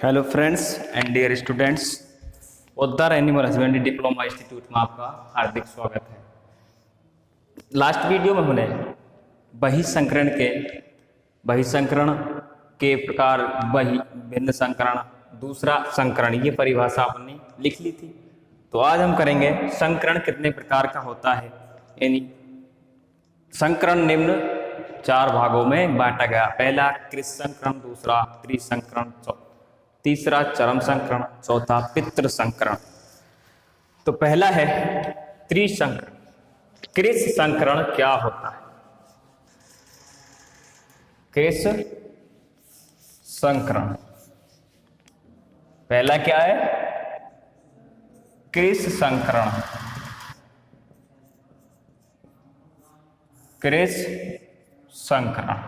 Hello friends and dear students, Poddar animal husbandry diploma institute में आपका हार्दिक स्वागत है। लास्ट वीडियो में हमने बहिःसंकरण के प्रकार, भिन्न संकरण, दूसरा संकरण, ये परिभाषा आपने लिख ली थी। तो आज हम करेंगे संकरण कितने प्रकार का होता है। यानी संकरण निम्न 4 भागों में बांटा गया। पहला कृषि संकरण, दूसरा त्रिसंकरण, तीसरा चरम संकरण, चौथा पितृ संकरण। तो पहला है त्रिसंकरण। कृषि संकरण क्या होता है? कृषि संकरण पहला क्या है? कृषि संकरण। कृषि संकरण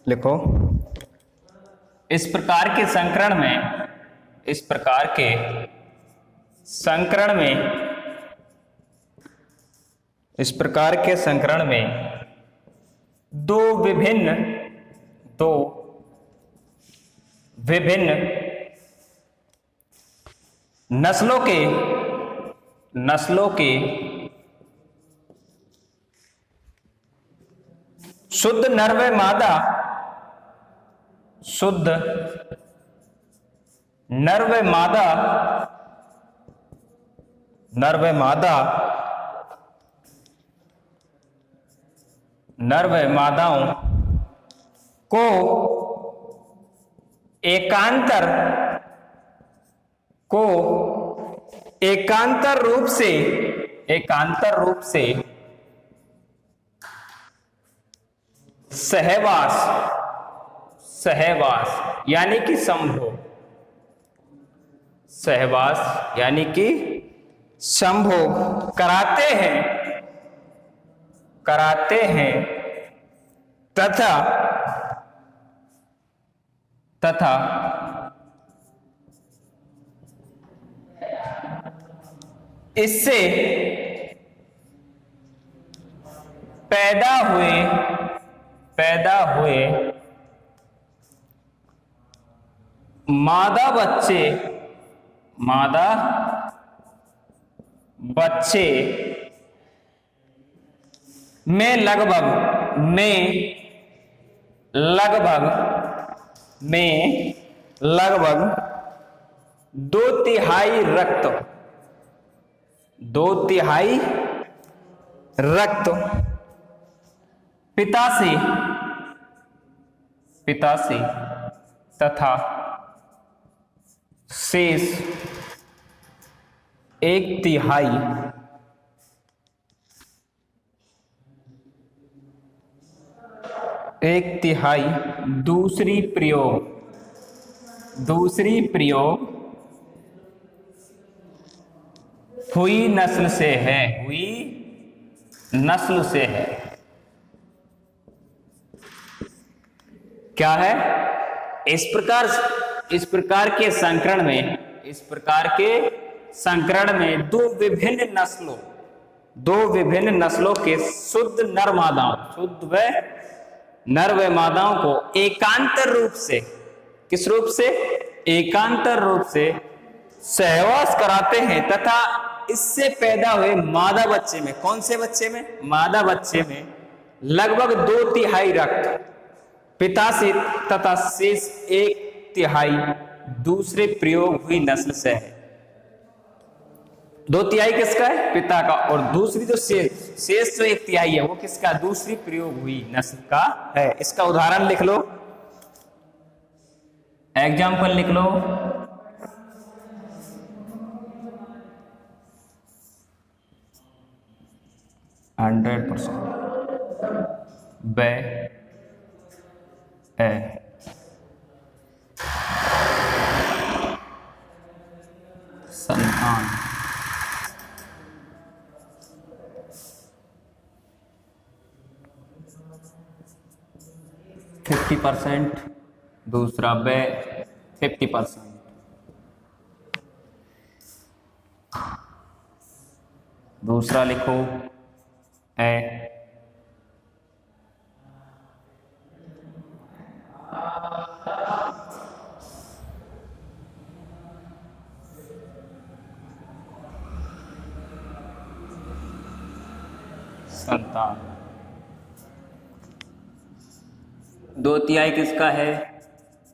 लिखो। इस प्रकार के संकरण में दो विभिन्न नस्लों के शुद्ध नर व मादाओं को एकांतर रूप से सहवास यानी कि संभोग कराते हैं तथा इससे पैदा हुए मादा बच्चे में लगभग 2/3 रक्त पिता से तथा शेष 1/3 दूसरी प्रयोग हुई नस्ल से है। क्या है? इस प्रकार के संकरण में दो विभिन्न नस्लों के शुद्ध नर व मादाओं को एकांतर रूप से सहवास कराते हैं तथा इससे पैदा हुए मादा बच्चे में, कौन से बच्चे में? मादा बच्चे में लगभग 2/3 रक्त पिता से तथा शेष 1/3 दूसरे प्रयोग हुई नस्ल से है। 2/3 किसका है? पिता का। और दूसरी जो शेष जो 1/3 है वो किसका? दूसरी प्रयोग हुई नस्ल का है। इसका उदाहरण लिख लो, एग्जाम्पल लिख लो। 100% संतान। दूसरा 50%। दूसरा लिखो है संतान। 2/3 किसका है?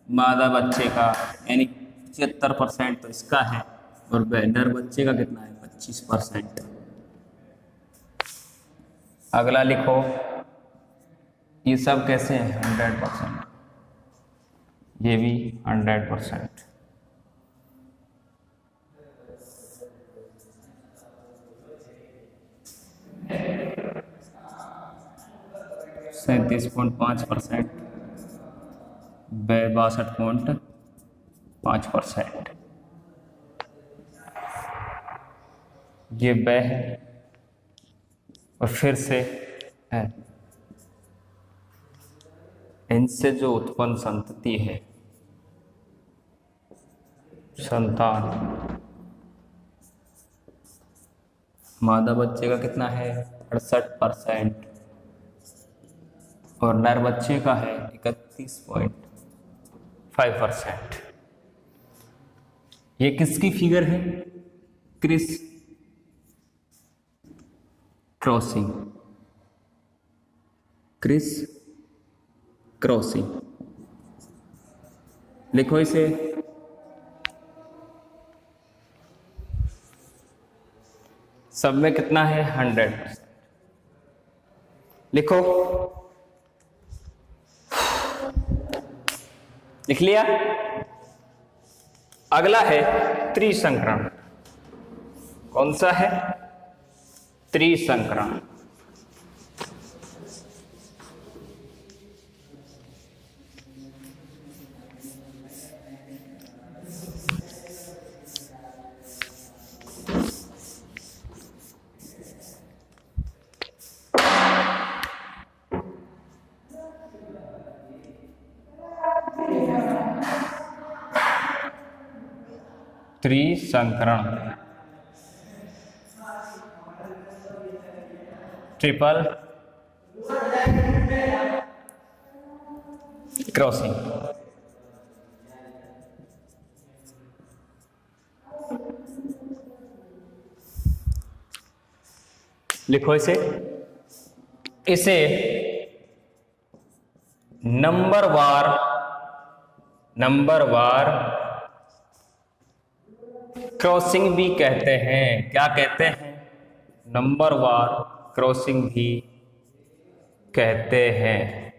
मादा बच्चे का, यानी 75% तो इसका है, और नर बच्चे का कितना है? 25%। अगला लिखो, ये सब कैसे हैं? 100%, ये भी 100%। 37.5%, 62.5%। ये बै है, और फिर से है, इनसे जो उत्पन्न संतति है, संतान, मादा बच्चे का कितना है? 68%, और नर बच्चे का है 31.5%। ये किसकी फिगर है? Criss crossing, criss crossing. लिखो इसे। सब में कितना है? 100%। लिखो, लिख लिया। अगला है त्रिसंकरण। कौन सा है? त्रिसंकरण। त्रिसंकरण, ट्रिपल क्रॉसिंग। लिखो इसे। इसे नंबरवार क्रॉसिंग भी कहते हैं। क्या कहते हैं? नंबरवार क्रॉसिंग भी कहते हैं।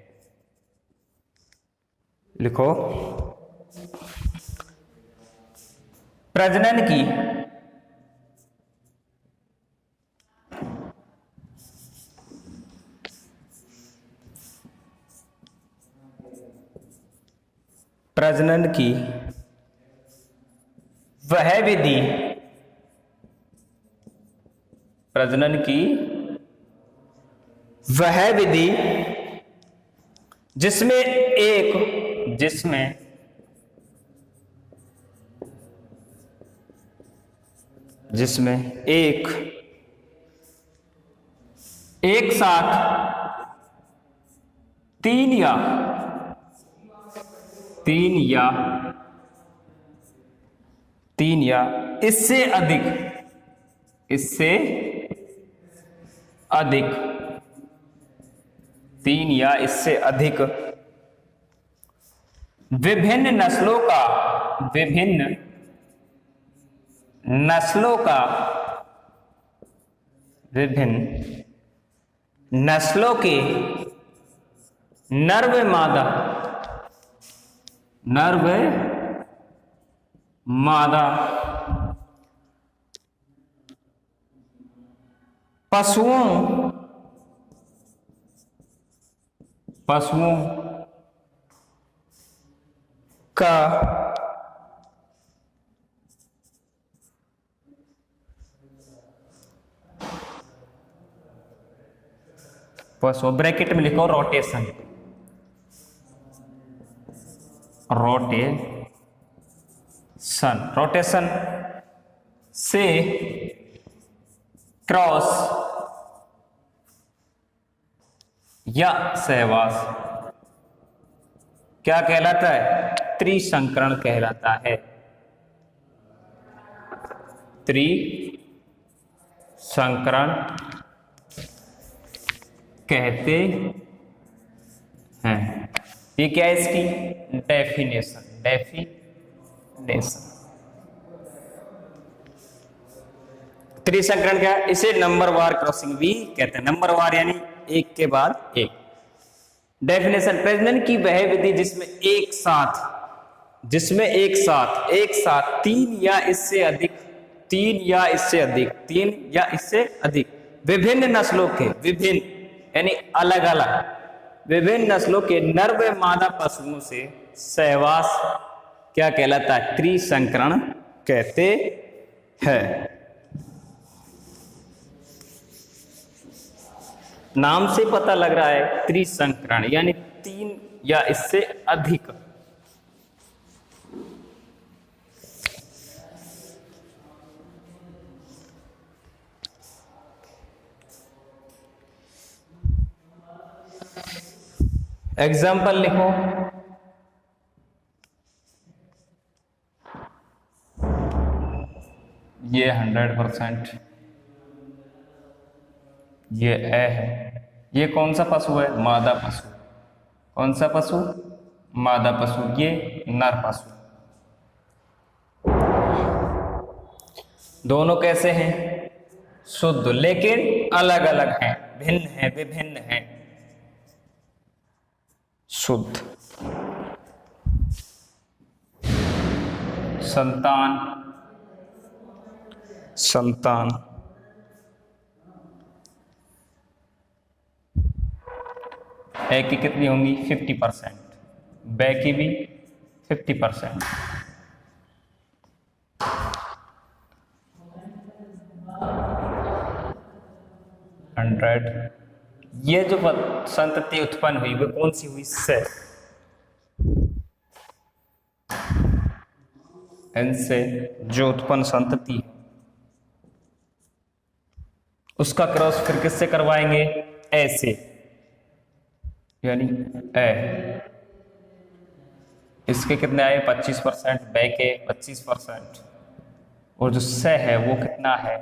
लिखो, प्रजनन की वह विधि, जिसमें एक साथ तीन या इससे अधिक तीन या इससे अधिक विभिन्न नस्लों के नर व मादा पशुओं का ब्रैकेट में लिखो रोटेशन से क्रॉस या सहवास क्या कहलाता है? त्रिसंकरण कहलाता है। त्रिसंकरण कहते हैं। ये क्या है इसकी डेफिनेशन, डेफिनेशन। त्रिसंकरण क्या है? इसे नंबर वार क्रॉसिंग भी कहते हैं। नंबर वार यानी एक के बाद एक। डेफिनेशन, प्रजनन की वह विधि जिसमें एक साथ तीन या इससे अधिक विभिन्न नस्लों के, विभिन्न यानी अलग अलग विभिन्न नस्लों के नर व मादा पशुओं से सहवास क्या कहलाता है? त्रिसंकरण कहते हैं। नाम से पता लग रहा है त्रिसंकरण यानी तीन या इससे अधिक। एग्जाम्पल लिखो। ये 100%, ये ए है। ये कौन सा पशु है? मादा पशु। कौन सा पशु? मादा पशु। ये नर पशु। दोनों कैसे हैं? शुद्ध, लेकिन अलग अलग हैं, भिन्न हैं, विभिन्न हैं। शुद्ध। संतान ए की कितनी होंगी? 50%। बे की भी 50%। ये जो संतति उत्पन्न हुई वो कौन सी हुई? से। इनसे जो उत्पन्न संतति उसका क्रॉस फिर किससे करवाएंगे? ए से, यानी ए। इसके कितने आए? 25%, बे के 25%, और जो से है वो कितना है?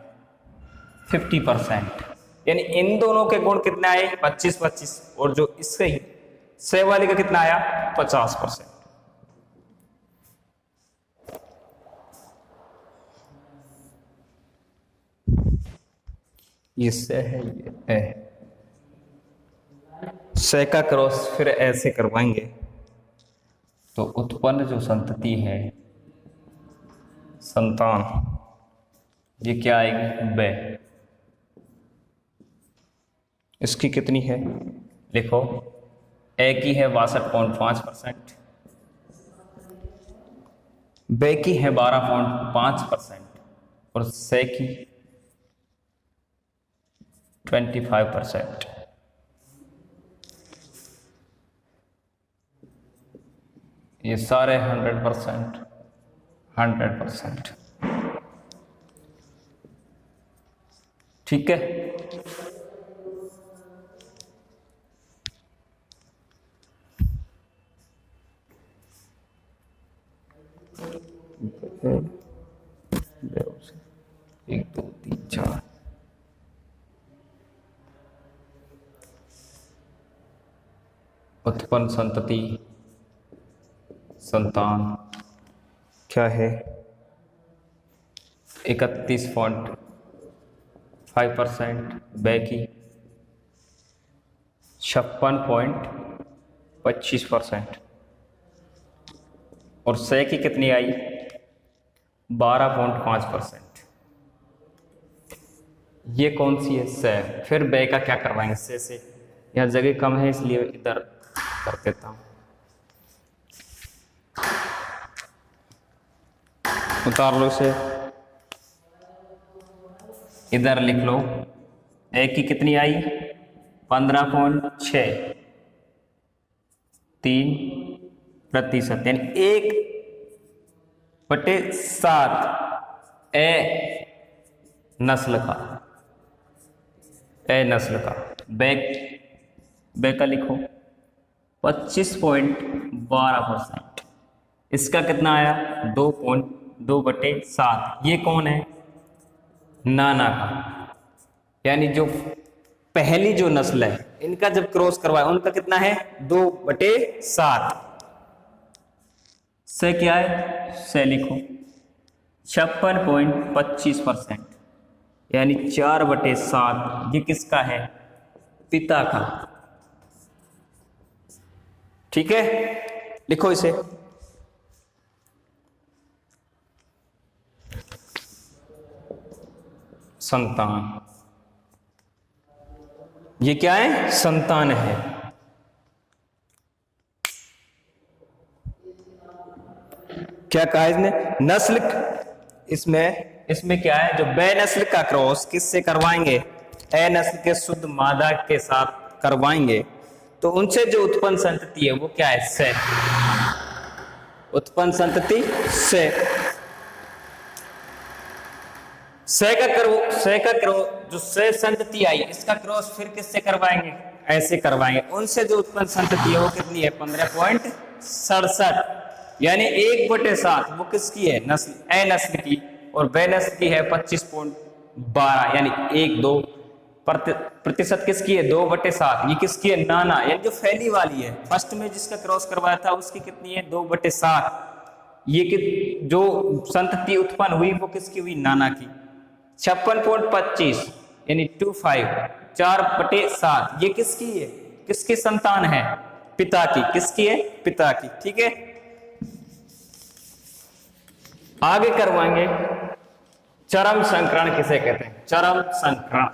50%। यानी इन दोनों के गुण कितने आए? 25-25, और जो इससे ही से वाले का कितना आया? 50%। ये से है, ये ए। से का क्रॉस फिर ऐसे करवाएंगे तो उत्पन्न जो संतति है, संतान, ये क्या आएगी? बे। इसकी कितनी है? लिखो। ए की है 62.5%, बे की है 12.5%, और से की 25%। ये सारे 100%। ठीक है। एक, दो, तीन, चार। उत्पन्न संतति, संतान क्या है? 31.5%, बे की 56.25%, और से की कितनी आई? 12.5%। ये कौन सी है? से। फिर बे का क्या करवाएंगे? से यहाँ जगह कम है इसलिए इधर कर देता हूं। उतार लो इसे, इधर लिख लो। ए की कितनी आई? 15.63%, यानी 1/7 ए नस्ल का। बे का लिखो 25.12%। इसका कितना आया? 2.2/7। ये कौन है? नाना का, यानी जो पहली जो नस्ल है इनका जब क्रॉस करवाया उनका कितना है 2/7 से क्या है से लिखो 56.25%, यानी 4/7 ये किसका है पिता का। ठीक है, लिखो इसे। संतान, ये क्या है संतान है। क्या कहा इसने नस्ल, इसमें क्या है जो बे नस्ल का क्रॉस किससे करवाएंगे ए नस्ल के शुद्ध मादा के साथ करवाएंगे तो उनसे जो उत्पन्न संतति है वो क्या है से, उत्पन्न संतति से का क्रॉस जो से संतति आई इसका क्रॉस फिर किससे करवाएंगे ऐसे करवाएंगे, उनसे जो उत्पन्न संतति है वो कितनी है 15.67, यानी 1/7 वो किसकी है नस्ल ए नस्ल की और बे नस्ल की है 25.12, यानी 1-2% किसकी है 2/7, ये किसकी है नाना, यानी जो फैली वाली है फर्स्ट में जिसका क्रॉस करवाया था उसकी कितनी है 2/7, ये जो संतति उत्पन्न हुई वो किसकी हुई नाना की 56.25 यानी 4/7 ये किसकी है किसकी संतान है पिता की, किसकी है पिता की। ठीक है, आगे करवाएंगे चरम संकरण किसे कहते हैं, चरम संकरण,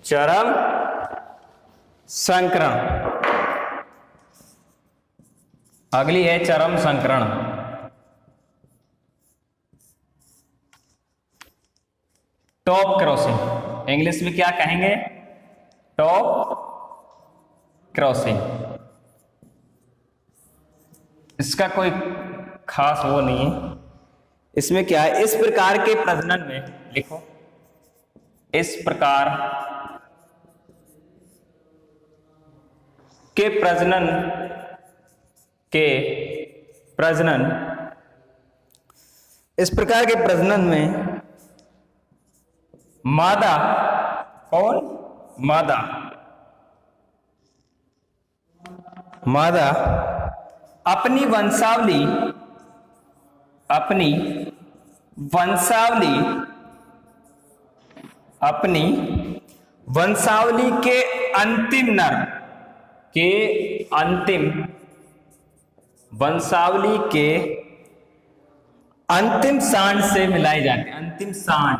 चरम संकरण अगली है चरम संकरण। टॉप क्रॉसिंग, इंग्लिश में क्या कहेंगे टॉप क्रॉसिंग, इसका कोई खास वो नहीं है। इसमें क्या है इस प्रकार के प्रजनन में लिखो, इस प्रकार के प्रजनन इस प्रकार के प्रजनन में मादा कौन मादा अपनी वंशावली के अंतिम नर के वंशावली के अंतिम सांड से मिलाई जाती है, अंतिम सांड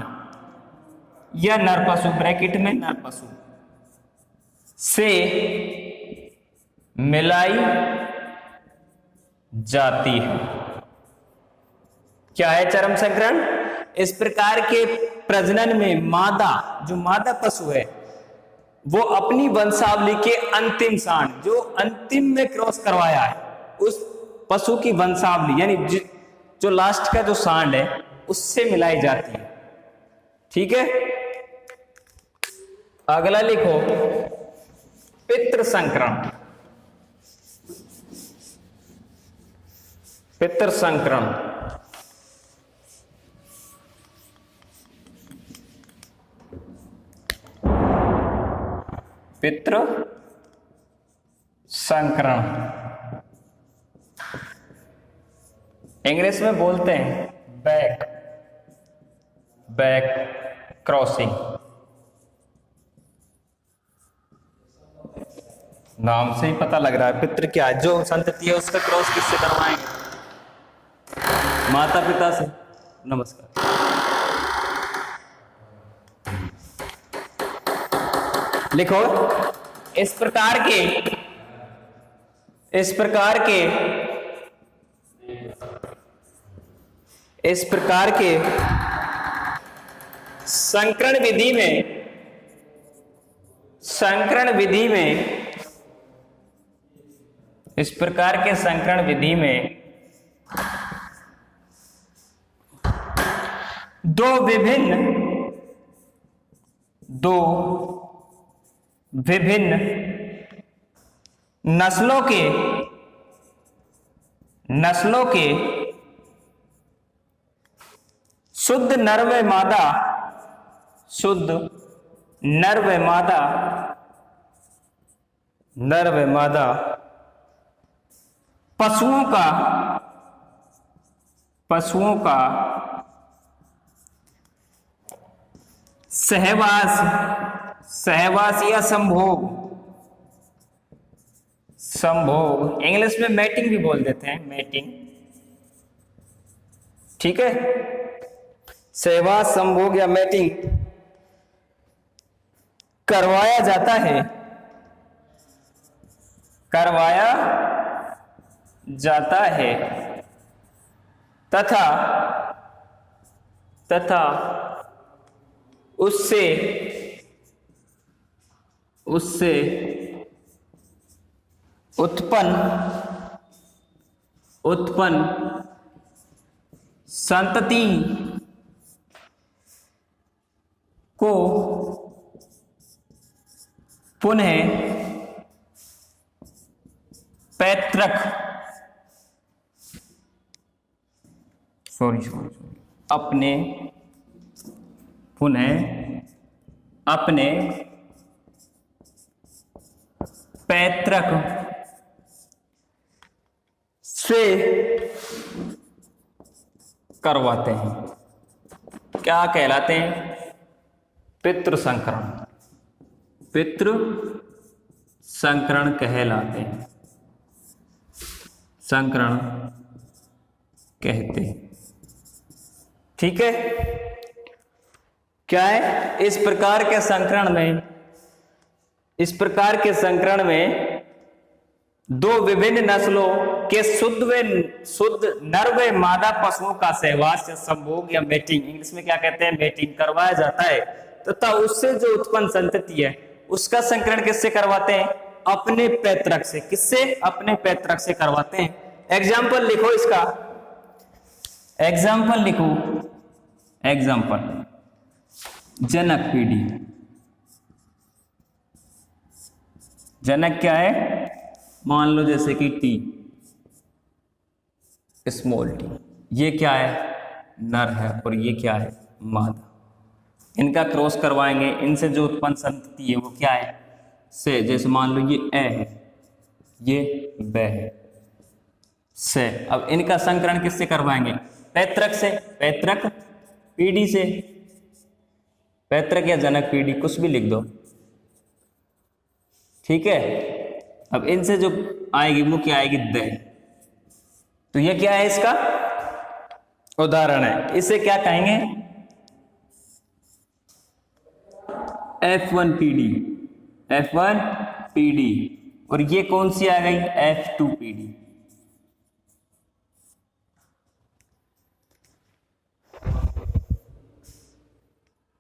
या नर पशु ब्रैकेट में नर पशु से मिलाई जाती है। क्या है चरम संकरण, इस प्रकार के प्रजनन में जो मादा पशु है वो अपनी वंशावली के अंतिम सांड जो अंतिम में क्रॉस करवाया है उस पशु की वंशावली यानी जो लास्ट का जो सांड है उससे मिलाई जाती है। ठीक है, अगला लिखो पितृ संकरण, पितृ संकरण पितृ संकरण इंग्लिश में बोलते हैं बैक क्रॉसिंग, नाम से ही पता लग रहा है पितृ क्या है, जो संतति है उसका क्रॉस किससे करवाएंगे माता पिता से। नमस्कार, लिखो इस प्रकार के संकरण विधि में दो विभिन्न नस्लों के शुद्ध नर व मादा नर व मादा पशुओं का सहवास या संभोग, इंग्लिश में मैटिंग भी बोल देते हैं, मैटिंग, ठीक है। सहवास, संभोग या मैटिंग करवाया जाता है तथा उससे उत्पन्न संतति को पुनः पैतृक अपने पैतृक से करवाते हैं। क्या कहलाते हैं? पितृ संकरण कहलाते हैं, संकरण कहते हैं, ठीक है। क्या है? इस प्रकार के संकरण में दो विभिन्न नस्लों के शुद्ध नर व मादा पशुओं का सहवास या संभोग या मैटिंग, इंग्लिश में क्या कहते हैं, मैटिंग, करवाया जाता है तथा उससे जो उत्पन्न संतति है उसका संकरण किससे करवाते हैं? अपने पैतृक से। किससे? अपने पैतृक से करवाते हैं। एग्जाम्पल लिखो इसका, एग्जाम्पल जनक पीढ़ी। जनक क्या है? मान लो जैसे कि टी, स्मॉल टी, ये क्या है? नर है और ये क्या है? मादा। इनका क्रॉस करवाएंगे, इनसे जो उत्पन्न संतति है वो क्या है? से। जैसे मान लो ये ए है, ये ब है, से। अब इनका संकरण किससे करवाएंगे? पैतृक से, पैतृक पीढ़ी से। पैतृक या जनक पीढ़ी कुछ भी लिख दो, ठीक है। अब इनसे जो आएगी वो क्या आएगी? द। तो ये क्या है? इसका उदाहरण है। इसे क्या कहेंगे? F1 पीढ़ी, F1 पीढ़ी। और ये कौन सी आ गई? F2 पीढ़ी।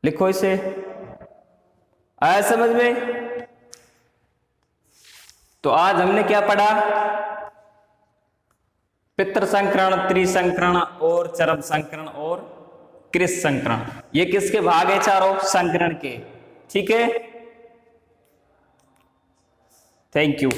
लिखो इसे। आया समझ में? तो आज हमने क्या पढ़ा? पितृ संकरण, त्रिसंकरण और चरम संकरण और कृष संकरण। ये किसके भाग है? चारों संकरण के, ठीक है। Thank you.